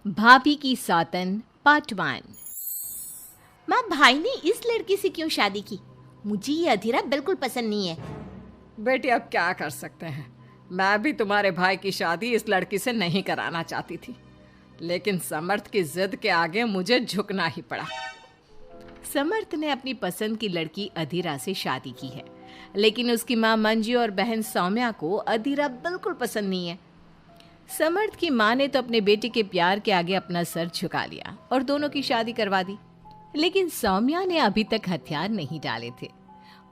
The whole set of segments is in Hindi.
भाभी की सौतन पार्ट 1। माँ, भाई ने इस लड़की से क्यों शादी की? मुझे ये अधीरा बिल्कुल पसंद नहीं है। बेटी अब क्या कर सकते हैं, मैं भी तुम्हारे भाई की शादी इस लड़की से नहीं कराना चाहती थी, लेकिन समर्थ की जिद के आगे मुझे झुकना ही पड़ा। समर्थ ने अपनी पसंद की लड़की अधीरा से शादी की है, लेकिन उसकी माँ मंजू और बहन सौम्या को अधीरा बिल्कुल पसंद नहीं है। समर्थ की माँ ने तो अपने बेटे के प्यार के आगे अपना सर झुका लिया और दोनों की शादी करवा दी, लेकिन सौम्या ने अभी तक हथियार नहीं डाले थे।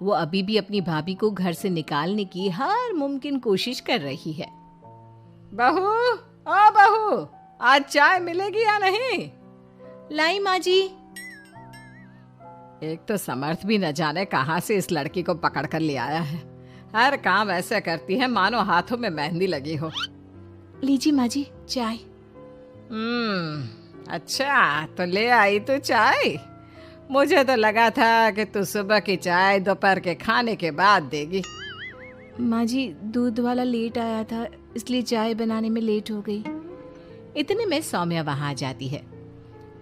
वो अभी भी अपनी भाभी को घर से निकालने की हर मुमकिन कोशिश कर रही है। बहू, ओ बहू, आज चाय मिलेगी या नहीं? लाई माँ जी। एक तो समर्थ भी न जाने कहां से इस लड़की को पकड़ कर ले आया है। हर काम ऐसे करती है मानो हाथों में मेहंदी लगी हो। लीजिए माँ जी चाय। अच्छा तो ले आई तू चाय। मुझे तो लगा था कि तू सुबह की चाय दोपहर के खाने के बाद देगी। माँ जी, दूध वाला लेट आया था, इसलिए चाय बनाने में लेट हो गई। इतने में सौम्या वहां आ जाती है।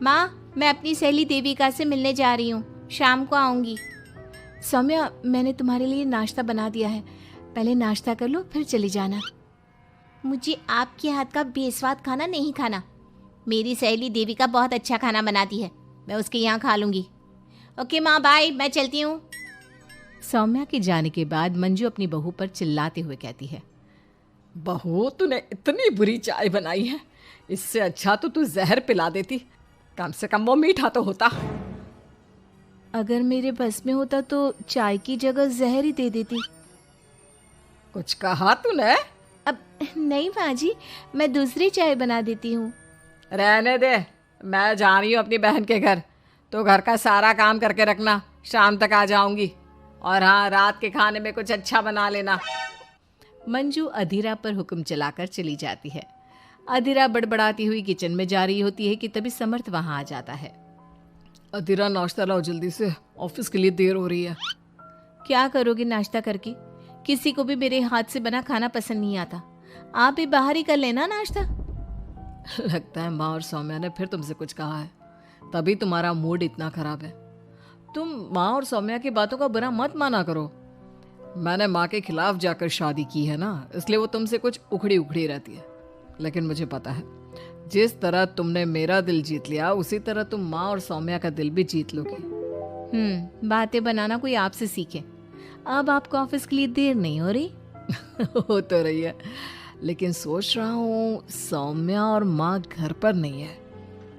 माँ, मैं अपनी सहेली देविका से मिलने जा रही हूँ, शाम को आऊंगी। सौम्या, मैंने तुम्हारे लिए नाश्ता बना दिया है, पहले नाश्ता कर लो फिर चली जाना। मुझे आपके हाथ का बेस्वाद खाना नहीं खाना। मेरी सहेली देविका बहुत अच्छा खाना बनाती है, मैं उसके यहाँ खा लूंगी। ओके माँ, बाय, मैं चलती हूँ। सौम्या के जाने के बाद मंजू अपनी बहू पर चिल्लाते हुए कहती है, बहू, तूने इतनी बुरी चाय बनाई है, इससे अच्छा तो तू जहर पिला देती, कम से कम वो मीठा तो होता। अगर मेरे बस में होता तो चाय की जगह जहर ही दे देती। कुछ कहा तूने? अब नहीं माँ जी, मैं दूसरी चाय बना देती हूँ। रहने दे, मैं जा रही हूँ अपनी बहन के घर, तो घर का सारा काम करके रखना, शाम तक आ जाऊंगी। और हाँ, रात के खाने में कुछ अच्छा बना लेना। मंजू अधीरा पर हुक्म चलाकर चली जाती है। अधीरा बड़बड़ाती हुई किचन में जा रही होती है कि तभी समर्थ वहां आ जाता है। अधीरा, नाश्ता लाओ जल्दी से, ऑफिस के लिए देर हो रही है। क्या करोगे नाश्ता करके? किसी को भी मेरे हाथ से बना खाना पसंद नहीं आता, आप भी बाहर ही कर लेना नाश्ता। लगता है माँ और सौम्या ने फिर तुमसे कुछ कहा है, तभी तुम्हारा मूड इतना खराब है। तुम माँ और सौम्या की बातों का बुरा मत माना करो। मैंने माँ के खिलाफ जाकर शादी की है ना, इसलिए वो तुमसे कुछ उखड़ी उखड़ी रहती है। लेकिन मुझे पता है, जिस तरह तुमने मेरा दिल जीत लिया, उसी तरह तुम माँ और सौम्या का दिल भी जीत लोगी। बातें बनाना कोई आपसे सीखे। अब आपको ऑफिस के लिए देर नहीं हो रही? हो तो रही है, लेकिन सोच रहा हूँ सौम्या और माँ घर पर नहीं है,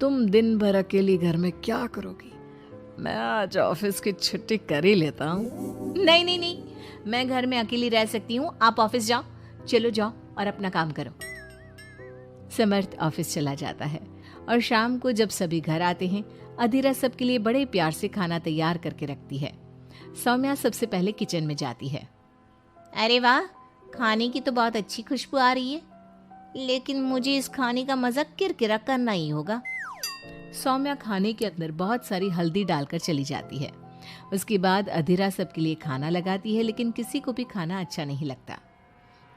तुम दिन भर अकेली घर में क्या करोगी? मैं आज ऑफिस की छुट्टी कर ही लेता हूँ। नहीं नहीं नहीं, मैं घर में अकेली रह सकती हूँ, आप ऑफिस जाओ। चलो जाओ और अपना काम करो। समर्थ ऑफिस चला जाता है और शाम को जब सभी घर आते हैं, अधीरा सबके लिए बड़े प्यार से खाना तैयार करके रखती है। सौम्या सबसे पहले किचन में जाती है। अरे वाह, खाने की तो बहुत अच्छी खुशबू आ रही है, लेकिन मुझे इस खाने का मजा किरकिरा करना ही होगा। सौम्या खाने के अंदर बहुत सारी हल्दी डालकर चली जाती है। उसके बाद अधीरा सबके लिए खाना लगाती है, लेकिन किसी को भी खाना अच्छा नहीं लगता।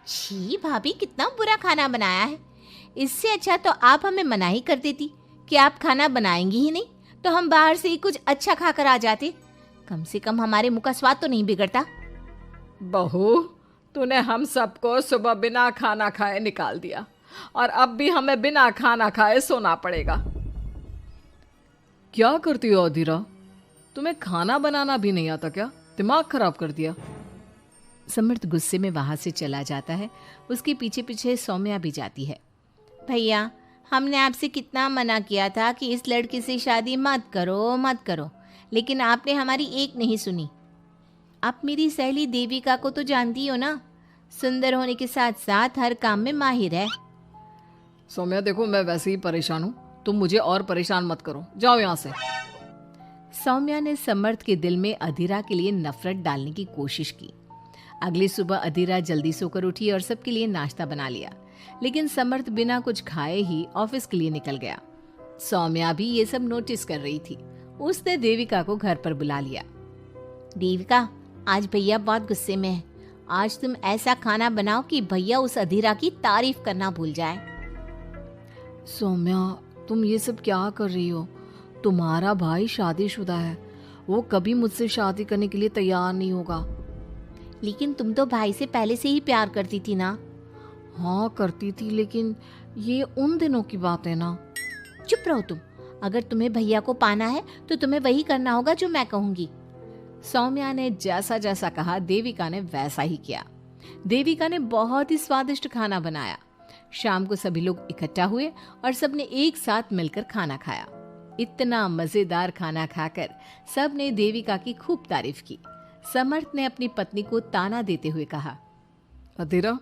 छी भाभी, कितना बुरा खाना बनाया है। इससे अच्छा तो आप हमें मना ही कर देती कि आप खाना बनाएंगी ही नहीं, तो हम बाहर से ही कुछ अच्छा खाकर आ जाते। कम से कम हमारे मुंह का स्वाद तो नहीं बिगड़ता। बहू, तूने हम सबको सुबह बिना खाना खाए निकाल दिया, और अब भी हमें बिना खाना खाए सोना पड़ेगा। क्या करती हो अधीरा? तुम्हें खाना बनाना भी नहीं आता क्या? दिमाग खराब कर दिया। समर्थ गुस्से में वहां से चला जाता है। उसके पीछे पीछे सौम्या भी जाती है। भैया, हमने आपसे कितना मना किया था कि इस लड़की से शादी मत करो मत करो, लेकिन आपने हमारी एक नहीं सुनी। आप मेरी सहेली देविका को तो जानती हो ना, सुंदर होने के साथ साथ हर काम में माहिर है। सौम्या देखो, मैं वैसे ही परेशान हूँ, तुम मुझे और परेशान मत करो, जाओ यहाँ से। सौम्या ने समर्थ के दिल में अधीरा के लिए नफरत डालने की कोशिश की। अगली सुबह अधीरा जल्दी सोकर उठी और सबके लिए नाश्ता बना लिया, लेकिन समर्थ बिना कुछ खाए ही ऑफिस के लिए निकल गया। सौम्या भी ये सब नोटिस कर रही थी। उसने देविका को घर पर बुला लिया। देविका, आज भैया बहुत गुस्से में है, आज तुम ऐसा खाना बनाओ कि भैया उस अधीरा की तारीफ करना भूल जाए। सौम्या, तुम ये सब क्या कर रही हो? तुम्हारा भाई शादीशुदा है, वो कभी मुझसे शादी करने के लिए तैयार नहीं होगा। लेकिन तुम तो भाई से पहले से ही प्यार करती थी ना। हाँ करती थी, लेकिन ये उन दिनों की बात है ना। चुप रहो तुम। अगर तुम्हें भैया को पाना है तो तुम्हें वही करना होगा जो मैं कहूंगी। सौम्या ने जैसा जैसा कहा देविका ने वैसा ही किया। देविका ने बहुत ही स्वादिष्ट खाना बनाया। शाम को सभी लोग इकट्ठा हुए और सबने एक साथ मिलकर खाना खाया। इतना मजेदार खाना खाकर सबने देविका की खूब तारीफ की। समर्थ ने अपनी पत्नी को ताना देते हुए कहा, अधीरा,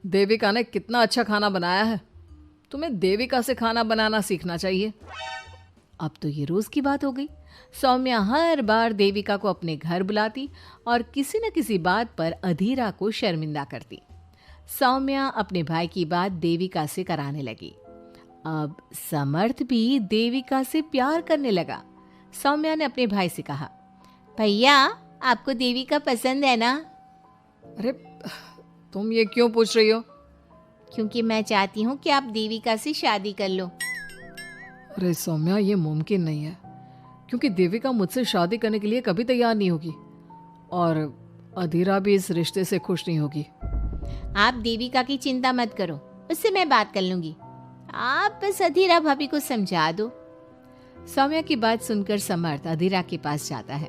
देविका ने कितना अच्छा खाना बनाया है। तुम्हें देविका से खाना बनाना सीखना चाहिए। अब तो ये रोज की बात हो गई। सौम्या हर बार देविका को अपने घर बुलाती और किसी न किसी बात पर अधीरा को शर्मिंदा करती। सौम्या अपने भाई की बात देविका से कराने लगी। अब समर्थ भी देविका से प्यार करने लगा। सौम्या ने अपने भाई से कहा, भैया आपको देविका पसंद है ना? अरे तुम ये क्यों पूछ रही हो? क्योंकि मैं चाहती हूँ कि आप देविका से शादी कर लो। अरे सौम्या, ये मुमकिन नहीं है, क्योंकि देविका मुझसे शादी करने के लिए कभी तैयार नहीं होगी और अधीरा भी इस रिश्ते से खुश नहीं होगी। आप देविका की चिंता मत करो, उससे मैं बात कर लूंगी। आप बस अधीरा भाभी को समझा दो। सौम्या की बात सुनकर समर्थ अधीरा के पास जाता है।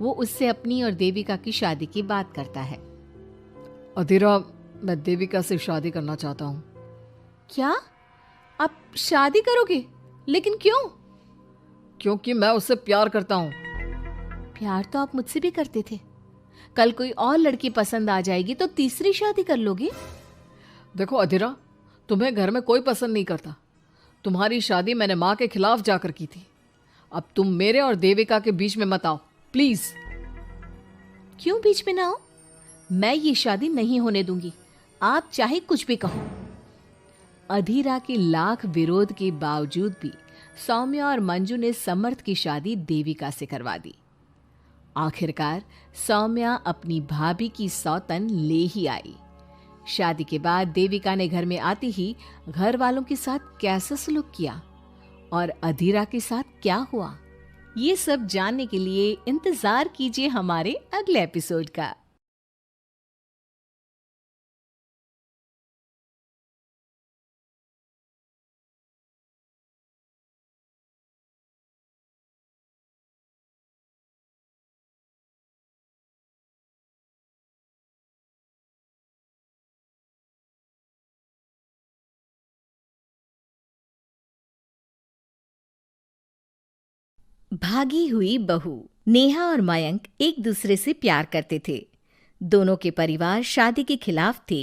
वो उससे अपनी और देविका की शादी की बात करता है। अधीरा, मैं देविका से शादी करना चाहता हूँ। क्या? आप शादी करोगे? लेकिन क्यों? क्योंकि मैं उससे प्यार करता हूँ। प्यार तो आप मुझसे भी करते थे। कल कोई और लड़की पसंद आ जाएगी तो तीसरी शादी कर लोगे? देखो अधीरा, तुम्हें घर में कोई पसंद नहीं करता। तुम्हारी शादी मैंने माँ के खिलाफ जाकर की थी। अब तुम मेरे और देविका के बीच में मत आओ, प्लीज। क्यों बीच में ना हो? मैं ये शादी नहीं होने दूंगी, आप चाहे कुछ भी कहो। अधीरा के लाख विरोध के बावजूद भी सौम्या और मंजू ने समर्थ की शादी देविका से करवा दी। आखिरकार सौम्या अपनी भाभी की सौतन ले ही आई। शादी के बाद देविका ने घर में आते ही घर वालों के साथ कैसा सलूक किया और अधीरा के साथ क्या हुआ, ये सब जानने के लिए इंतजार कीजिए हमारे अगले एपिसोड का। भागी हुई बहू। नेहा और मयंक एक दूसरे से प्यार करते थे। दोनों के परिवार शादी के खिलाफ थे,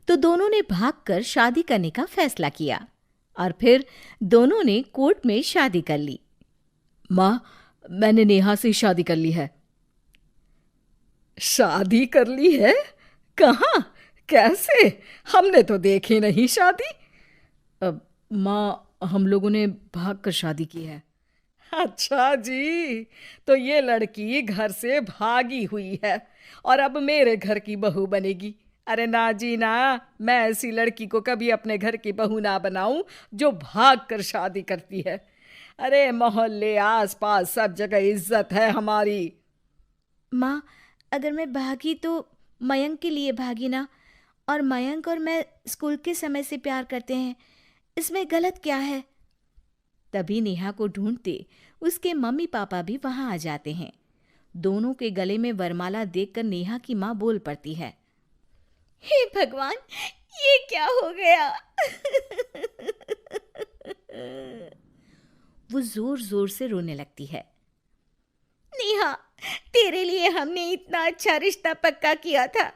तो दोनों ने भागकर शादी करने का फैसला किया और फिर दोनों ने कोर्ट में शादी कर ली। माँ, मैंने नेहा से शादी कर ली है। शादी कर ली है? कहाँ? कैसे? हमने तो देखी नहीं शादी। माँ, हम लोगों ने भागकर शादी की है। अच्छा जी, तो ये लड़की घर से भागी हुई है और अब मेरे घर की बहू बनेगी। अरे ना जी ना, मैं ऐसी लड़की को कभी अपने घर की बहू ना बनाऊं जो भाग कर शादी करती है। अरे मोहल्ले आस पास सब जगह इज्जत है हमारी। माँ, अगर मैं भागी तो मयंक के लिए भागी ना, और मयंक और मैं स्कूल के समय से प्यार करते हैं, इसमें गलत क्या है? तभी नेहा को ढूंढते उसके मम्मी पापा भी वहां आ जाते हैं। दोनों के गले में वरमाला देखकर नेहा की माँ बोल पड़ती है, हे भगवान, ये क्या हो गया? वो जोर जोर से रोने लगती है। नेहा, तेरे लिए हमने इतना अच्छा रिश्ता पक्का किया था।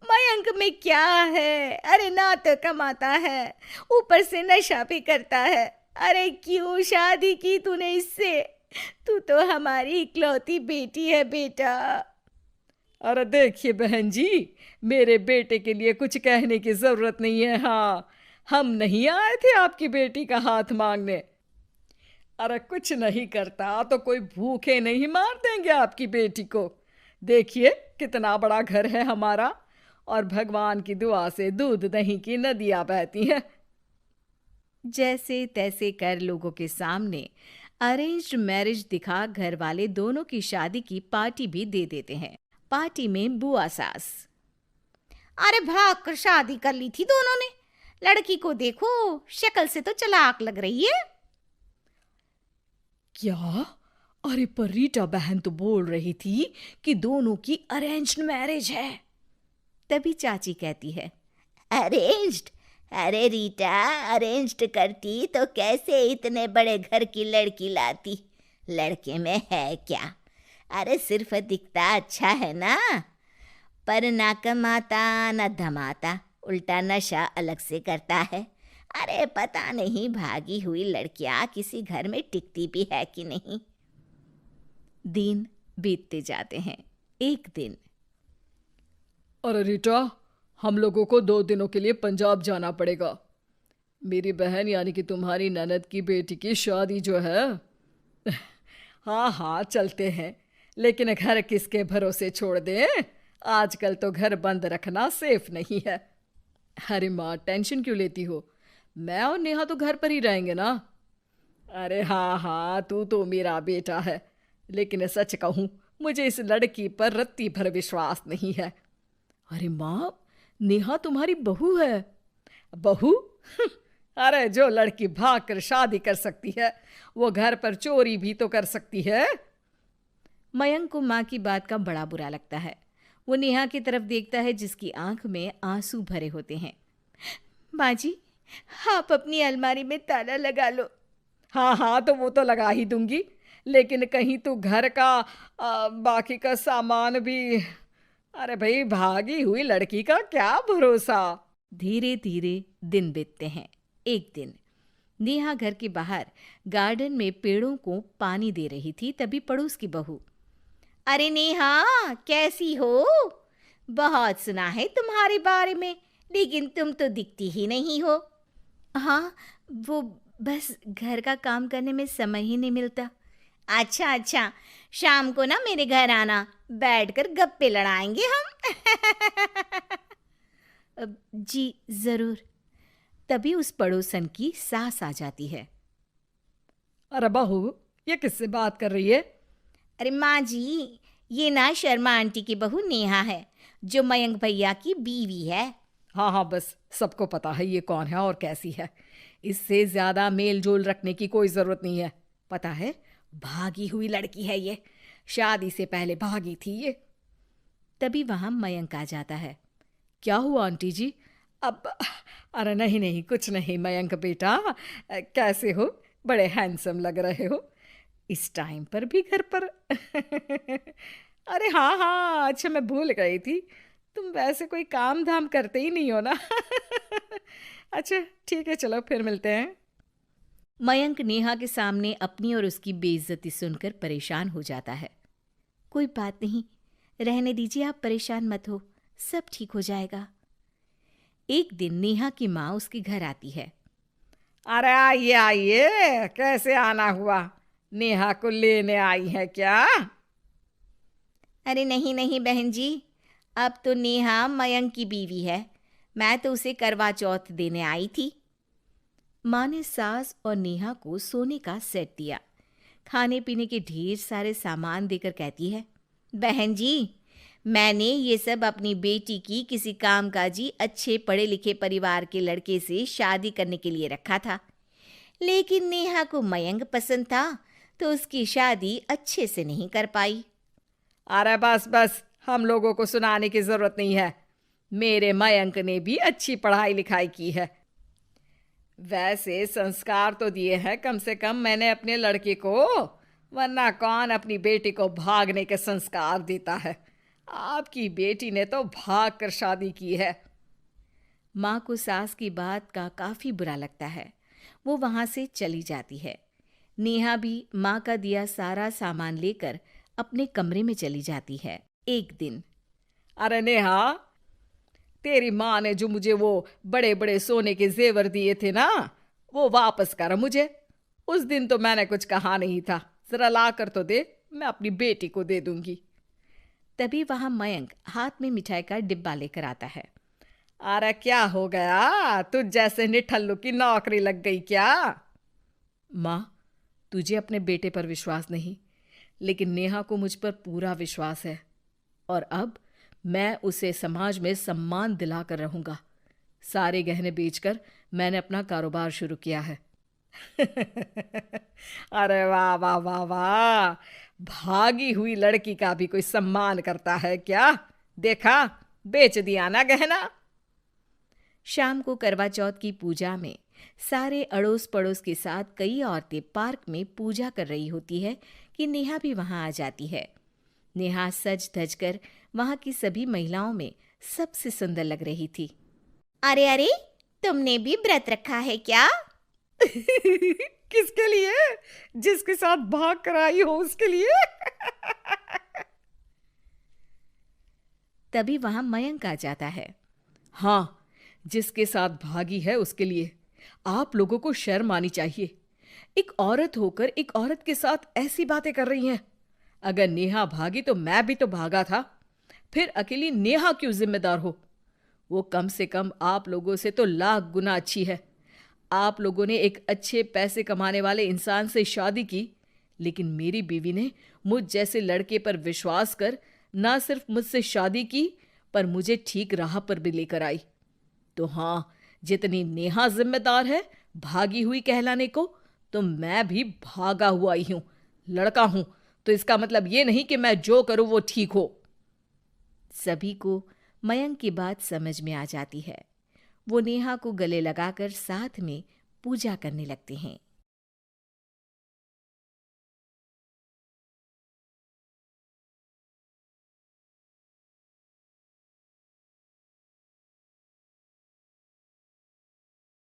मयंक में क्या है? अरे ना तो कमाता है, ऊपर से नशा भी करता है। अरे क्यों शादी की तूने इससे? तू तो हमारी इकलौती बेटी है बेटा। अरे देखिए बहन जी, मेरे बेटे के लिए कुछ कहने की जरूरत नहीं है। हाँ, हम नहीं आए थे आपकी बेटी का हाथ मांगने। अरे कुछ नहीं करता तो कोई भूखे नहीं मार देंगे आपकी बेटी को। देखिए कितना बड़ा घर है हमारा, और भगवान की दुआ से दूध दही की नदियाँ बहती हैं। जैसे तैसे कर लोगों के सामने अरेंज्ड मैरिज दिखा घर वाले दोनों की शादी की पार्टी भी दे देते हैं। पार्टी में बुआ सास, अरे भाग कर शादी कर ली थी दोनों ने। लड़की को देखो, शक्ल से तो चालाक लग रही है। क्या? अरे पर रीटा बहन तो बोल रही थी कि दोनों की अरेंज्ड मैरिज है। तभी चाची कहती है, अरेंज्ड? अरे रीटा, अरेंज्ड करती तो कैसे इतने बड़े घर की लड़की लाती? लड़के में है क्या? अरे सिर्फ दिखता अच्छा है ना, पर ना कमाता ना धमाता, उल्टा नशा अलग से करता है। अरे पता नहीं भागी हुई लड़कियां किसी घर में टिकती भी है कि नहीं। दिन बीतते जाते हैं। एक दिन, अरे रीटा, हम लोगों को 2 दिनों के लिए पंजाब जाना पड़ेगा। मेरी बहन यानी कि तुम्हारी ननद की बेटी की शादी जो है। हाँ हाँ चलते हैं, लेकिन घर किसके भरोसे छोड़ दें? आजकल तो घर बंद रखना सेफ नहीं है। अरे माँ, टेंशन क्यों लेती हो? मैं और नेहा तो घर पर ही रहेंगे ना। अरे हाँ हाँ, तू तो मेरा बेटा है, लेकिन सच कहूँ मुझे इस लड़की पर रत्ती भर विश्वास नहीं है। अरे माँ, नेहा तुम्हारी बहू है। बहू? अरे जो लड़की भाग कर शादी कर सकती है, वो घर पर चोरी भी तो कर सकती है। मयंक को माँ की बात का बड़ा बुरा लगता है। वो नेहा की तरफ देखता है जिसकी आंख में आंसू भरे होते हैं। माँ जी, आप अपनी अलमारी में ताला लगा लो। हाँ हाँ, तो वो तो लगा ही दूंगी, लेकिन कहीं तू घर का बाकी का सामान भी। अरे भाई, भागी हुई लड़की का क्या भरोसा। धीरे धीरे दिन बीतते हैं। एक दिन नेहा घर के बाहर गार्डन में पेड़ों को पानी दे रही थी, तभी पड़ोस की बहू, अरे नेहा, कैसी हो? बहुत सुना है तुम्हारे बारे में, लेकिन तुम तो दिखती ही नहीं हो। हाँ, वो बस घर का काम करने में समय ही नहीं मिलता। अच्छा अच्छा, शाम को ना मेरे घर आना, बैठकर गप्पे लड़ाएंगे हम। जी जरूर। तभी उस पड़ोसन की सास आ जाती है। अरे बहू, ये किससे बात कर रही है? अरे माँ जी, ये ना शर्मा आंटी की बहू नेहा है, जो मयंक भैया की बीवी है। हाँ हाँ, बस सबको पता है ये कौन है और कैसी है। इससे ज्यादा मेल जोल रखने की कोई जरूरत नहीं है। पता है, भागी हुई लड़की है ये, शादी से पहले भागी थी ये। तभी वहां मयंक आ जाता है। क्या हुआ आंटी जी? अब अरे नहीं नहीं, कुछ नहीं मयंक बेटा, कैसे हो? बड़े हैंडसम लग रहे हो इस टाइम पर भी घर पर। अरे हाँ हाँ, अच्छा मैं भूल गई थी, तुम वैसे कोई काम धाम करते ही नहीं हो ना। अच्छा ठीक है, चलो फिर मिलते हैं। मयंक नेहा के सामने अपनी और उसकी बेइज्जती सुनकर परेशान हो जाता है। कोई बात नहीं, रहने दीजिए, आप परेशान मत हो, सब ठीक हो जाएगा। एक दिन नेहा की माँ उसके घर आती है। अरे आइए आइए, कैसे आना हुआ? नेहा को लेने आई है क्या? अरे नहीं नहीं बहन जी, अब तो नेहा मयंक की बीवी है, मैं तो उसे करवा चौथ देने आई थी। माँ ने सास और नेहा को सोने का सेट दिया, खाने पीने के ढेर सारे सामान देकर कहती है, बहन जी, मैंने ये सब अपनी बेटी की किसी कामकाजी अच्छे पढ़े लिखे परिवार के लड़के से शादी करने के लिए रखा था, लेकिन नेहा को मयंक पसंद था तो उसकी शादी अच्छे से नहीं कर पाई। अरे बस बस, हम लोगों को सुनाने की जरूरत नहीं है। मेरे मयंक ने भी अच्छी पढ़ाई लिखाई की है, वैसे संस्कार तो दिए हैं कम से कम मैंने अपने लड़के को, वरना कौन अपनी बेटी को भागने के संस्कार देता है। आपकी बेटी ने तो भाग कर शादी की है। माँ को सास की बात का काफी बुरा लगता है। वो वहां से चली जाती है। नेहा भी माँ का दिया सारा सामान लेकर अपने कमरे में चली जाती है। एक दिन, अरे नेहा, तेरी माँ ने जो मुझे वो बड़े बड़े सोने के जेवर दिए थे ना, वो वापस कर मुझे। उस दिन तो मैंने कुछ कहा नहीं था, जरा ला कर तो दे, मैं अपनी बेटी को दे दूंगी। तभी वहां मयंक हाथ में मिठाई का डिब्बा लेकर आता है। अरे क्या हो गया, तुझ जैसे निठल्लू की नौकरी लग गई क्या? माँ, तुझे अपने बेटे पर विश्वास नहीं, लेकिन नेहा को मुझ पर पूरा विश्वास है और अब मैं उसे समाज में सम्मान दिलाकर रहूंगा। सारे गहने बेचकर मैंने अपना कारोबार शुरू किया है। अरे वाह वाह वाह वाह, भागी हुई लड़की का भी कोई सम्मान करता है क्या? देखा, बेच दिया ना गहना। शाम को करवा चौथ की पूजा में सारे अड़ोस पड़ोस के साथ कई औरतें पार्क में पूजा कर रही होती है कि नेहा भी वहां आ जाती है। नेहा सज धज कर वहां की सभी महिलाओं में सबसे सुंदर लग रही थी। अरे अरे, तुमने भी व्रत रखा है क्या? किसके लिए? जिसके साथ भाग कर आई हो उसके लिए। तभी वहां मयंक आ जाता है। हाँ, जिसके साथ भागी है उसके लिए। आप लोगों को शर्म आनी चाहिए। एक औरत होकर एक औरत के साथ ऐसी बातें कर रही हैं। अगर नेहा भागी तो मैं भी तो भागा था। फिर अकेली नेहा क्यों जिम्मेदार हो? वो कम से कम आप लोगों से तो लाख गुना अच्छी है। आप लोगों ने एक अच्छे पैसे कमाने वाले इंसान से शादी की, लेकिन मेरी बीवी ने मुझ जैसे लड़के पर विश्वास कर ना सिर्फ मुझसे शादी की, पर मुझे ठीक राह पर भी लेकर आई। तो हाँ, जितनी नेहा जिम्मेदार है भागी हुई कहलाने को, तो मैं भी भागा हुआ ही हूं। लड़का हूं तो इसका मतलब ये नहीं कि मैं जो करूं वो ठीक हो। सभी को मयंक की बात समझ में आ जाती है। वो नेहा को गले लगाकर साथ में पूजा करने लगते हैं।